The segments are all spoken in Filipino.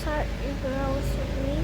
sa grocery.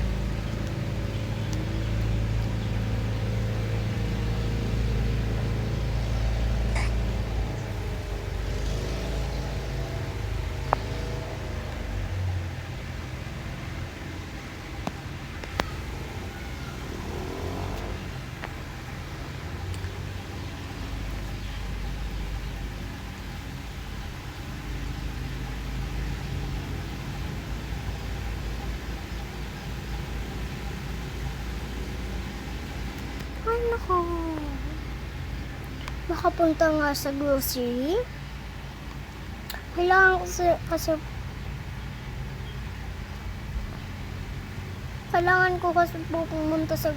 Ay, nako. Makapunta nga sa grocery. Kailangan ko kasi pumunta sa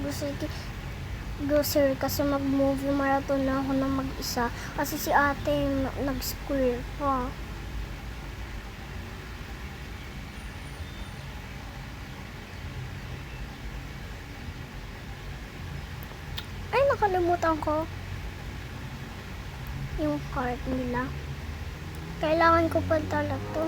grocery kasi mag-movie marathon na ako na mag-isa kasi si ate nag-square pa. Ay, nakalimutan ko yung cart nila. Kailangan ko pa talaga to.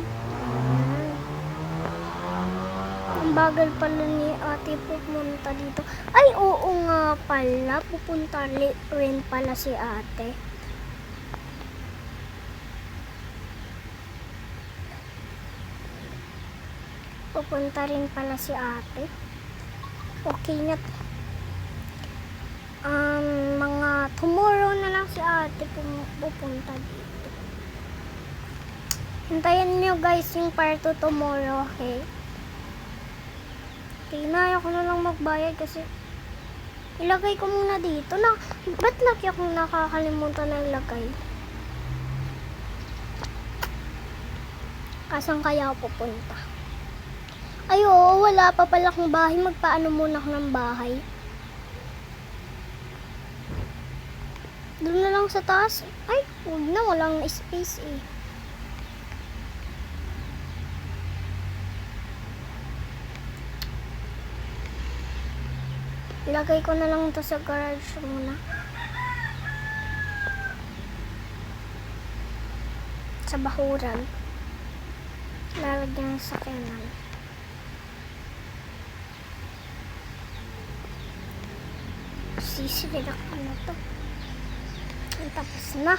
Ang bagal pala ni ate pupunta dito. Ay, oo nga pala. Pupunta rin pala si ate. Pupunta rin pala si ate. Okay na. Mga tomorrow na lang si ate pupunta dito. Hintayin nyo guys yung part 2 tomorrow, okay? Kinaya ko na lang magbayad kasi ilagay ko muna dito. Ba't laki akong nakakalimutan na ilagay? Asan kaya ako pupunta? Ay, oo, wala pa pala akong bahay. Magpaano muna ako ng bahay. Doon na lang sa taas. Ay, huwag na. Walang space eh. Ilagay ko na lang ito sa garage muna. Sa bahuran. Lalagyan sa sakyanan. Sisirilak ko na ito. Tapos na.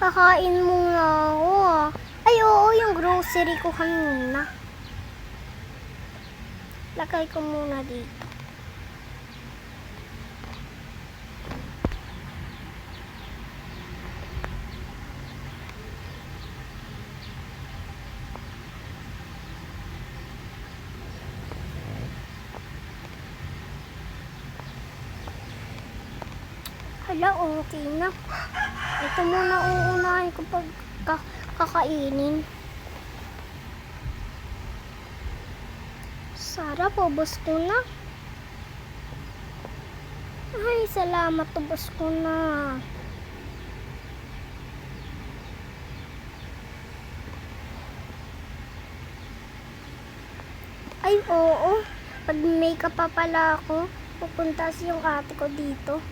Kakain muna ako ah. Ay, oo, yung grocery ko kanina. Lagay ko muna dito. Hala, okay na. Ito muna uunahin ko pag kakainin. Sarap, ubos ko na. Ay, salamat, ubos ko na. Ay, oo. Pag makeup pa pala ako, pupunta yung ate ko dito.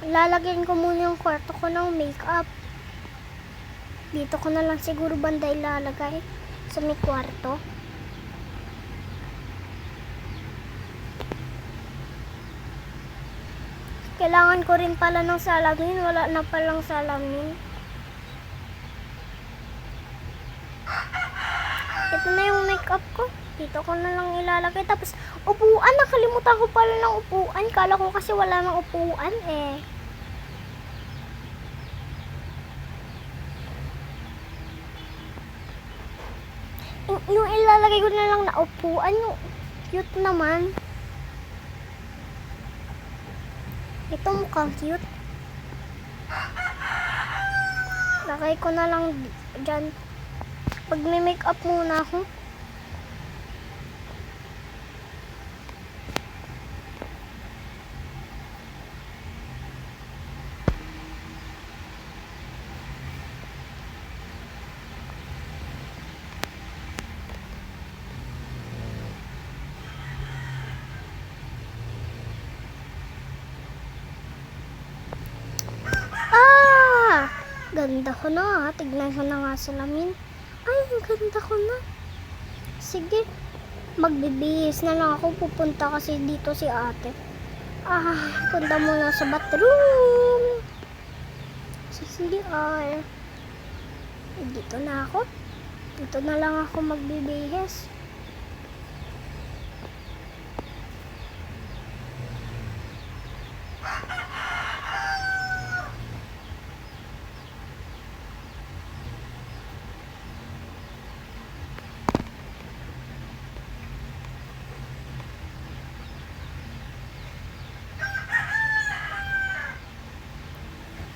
Lalagyan ko muna yung kwarto ko ng makeup. Dito ko na lang siguro banda ilalagay sa may kwarto. Kailangan ko rin pala ng salamin. Wala na palang salamin. Ito na yung makeup ko. Dito ko na lang ilalagay. Tapos, upuan. Nakalimutan ko pala ng upuan. Kala ko kasi wala ng upuan eh. Yung ilalagay ko na lang na upuan. Yung cute naman. Ito mukhang cute. Lagay ko na lang dyan. Pag may makeup muna ako. ganda ko na. Tignan ko na nga salamin. Ay, ang ganda ko na. Sige, magbibihis na lang ako. Pupunta kasi dito si ate. Punta muna sa bathroom. Sa CR. Dito na ako. Dito na lang ako magbibihis.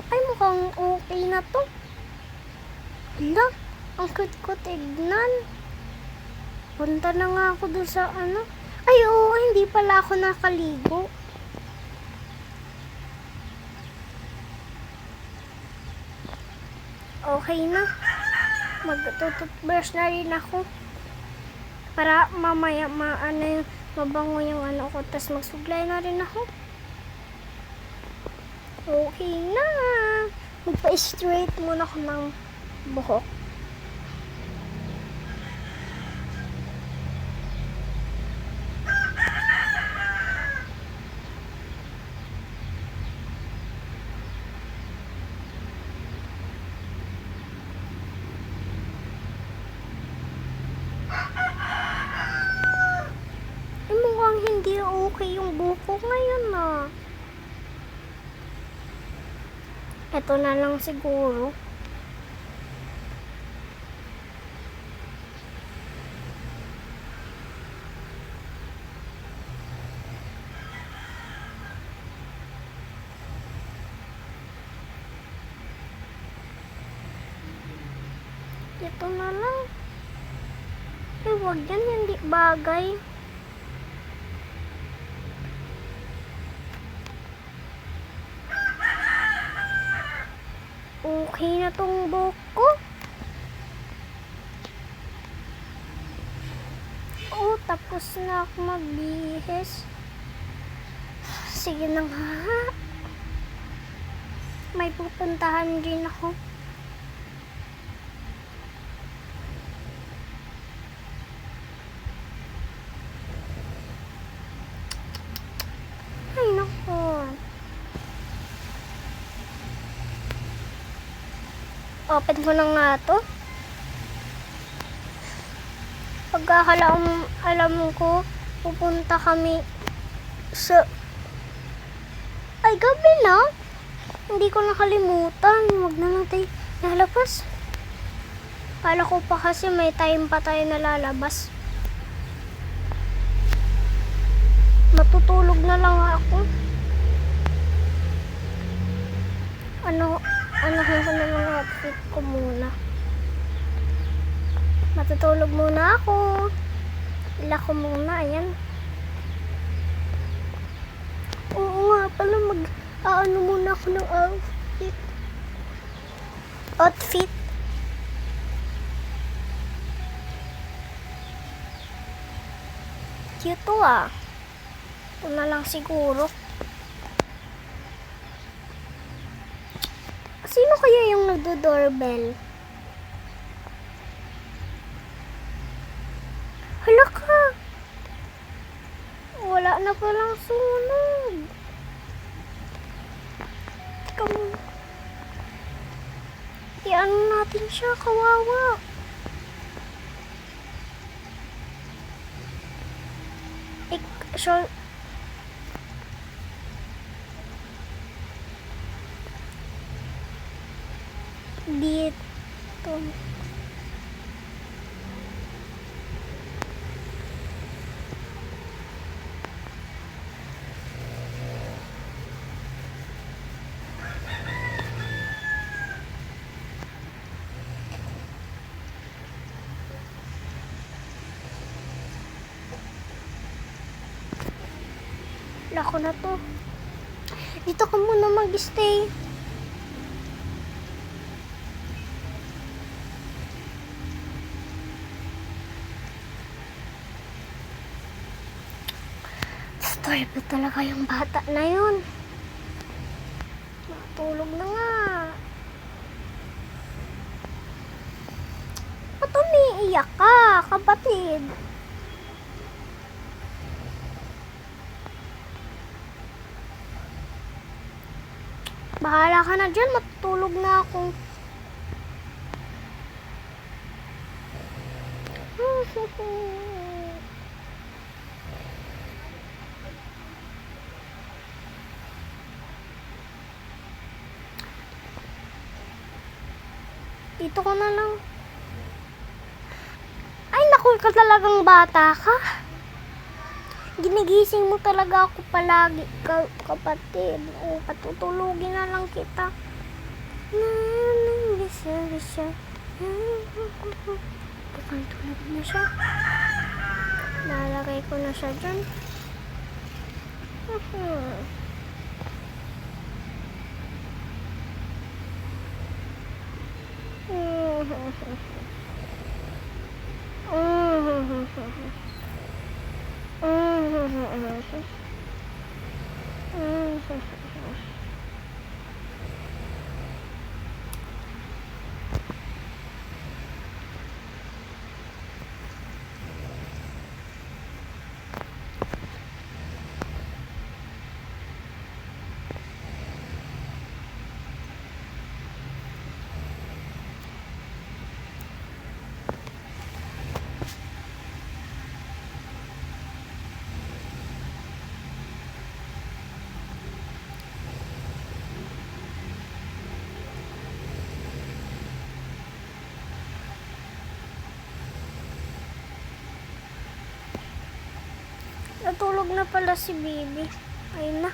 Ay, mukhang okay na to. Hala, ang cute ko tignan. Punta na nga ako dun sa ano. Ay, oo, hindi pala ako nakaligo. Okay na. Mag-toothbrush na rin ako. Para mamaya mabango yung ano ko. Tapos magsuglay na rin ako. Okay na. Magpa-straight muna ako ng buhok. Mukhang hindi okay yung buhok ko ngayon na. Ito na lang siguro. Ito na lang. Wag yan, hindi bagay. Okay na tong buhok ko. Tapos na ako magbihis. Sige na nga. May pupuntahan din ako. Ay, naku. Open ko na nga to. Alam ko, pupunta kami sa... Ay, gabi na. Hindi ko nakalimutan. Huwag na natin lalabas. Kala ko pa kasi may time pa tayo na lalabas. Matutulog na lang ako. Anahin ko na mga outfit ko muna. Matutulog muna ako. Ila ko muna, ayan. Oo nga pala, muna ako ng outfit. Cute to ah. Ito na lang siguro. Sino kaya yung nagdo-doorbell? Hala ka! Wala na palang sunog. Teka mo. Iano natin siya, kawawa. Dito. Lako na to. Dito ka muna mag-stay. Story pa talaga yung bata na yun. Matulog na nga. umiiyak ka, kapatid? Bahala ka na dyan, matutulog na ako. Dito ko na lang. Ay, naku, ka talagang bata ka. Ginigising mo talaga ako palagi, kapatid. O, patutulugin na lang kita. Tulog na siya. Nalagay ko na siya dyan. Natulog na pala si Bibi. Ayun na.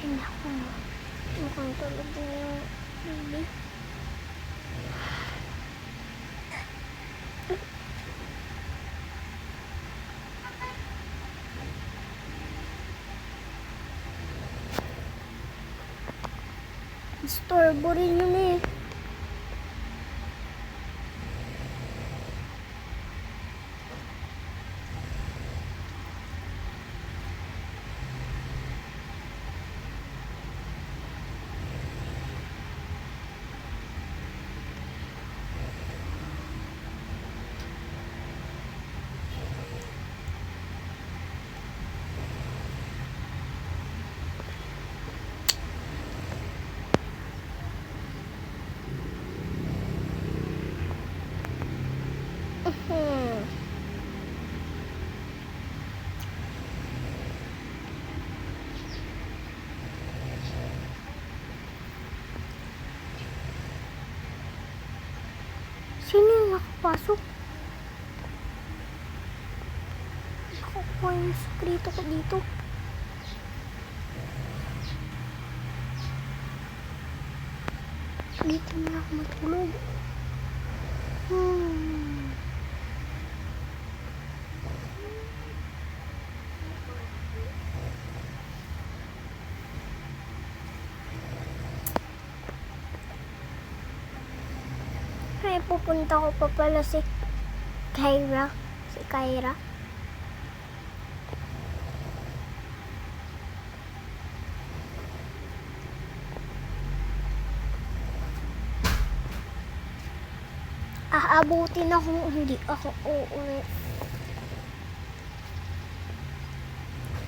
Ay, naku. Mukhang tulog na yung Bibi. Istorbo rin yun eh. Sino yung nakapasok? Nakukuha yung sekreto ko dito. Dito na ako matulog. Ay, pupunta ko pa pala si Kyra. Si Kyra. Aabutin ako, hindi ako uuwi.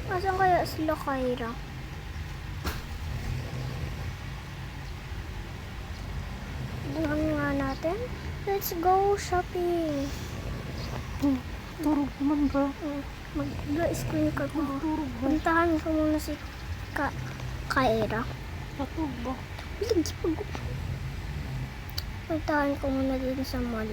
Asan kaya sila Kyra? Tingnan nga natin. Let's go shopping. Turog naman ba? Mag-screen card mo. Turog ba? Puntahan ko muna si Kaira. Katog ba? Lagi pag... Puntahan ko muna dun sa mall.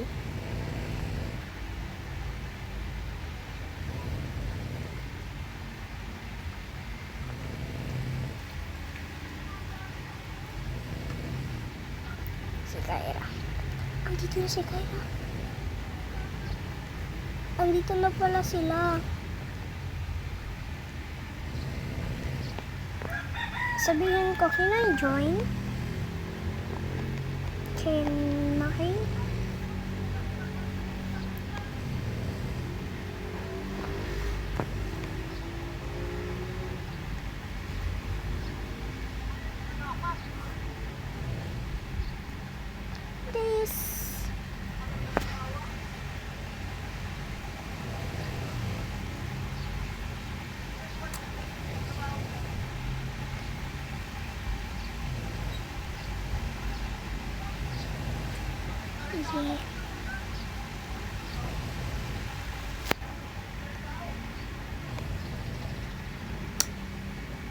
Si Kaira. Andito na si Kaira. Andito na pala sila. Sabihin ko, can I join? Can I? This. Yeah.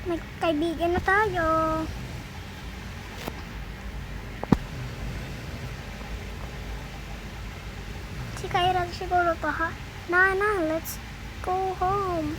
May kaibigan na tayo. Si Kyra siguro to ha. Na, let's go home.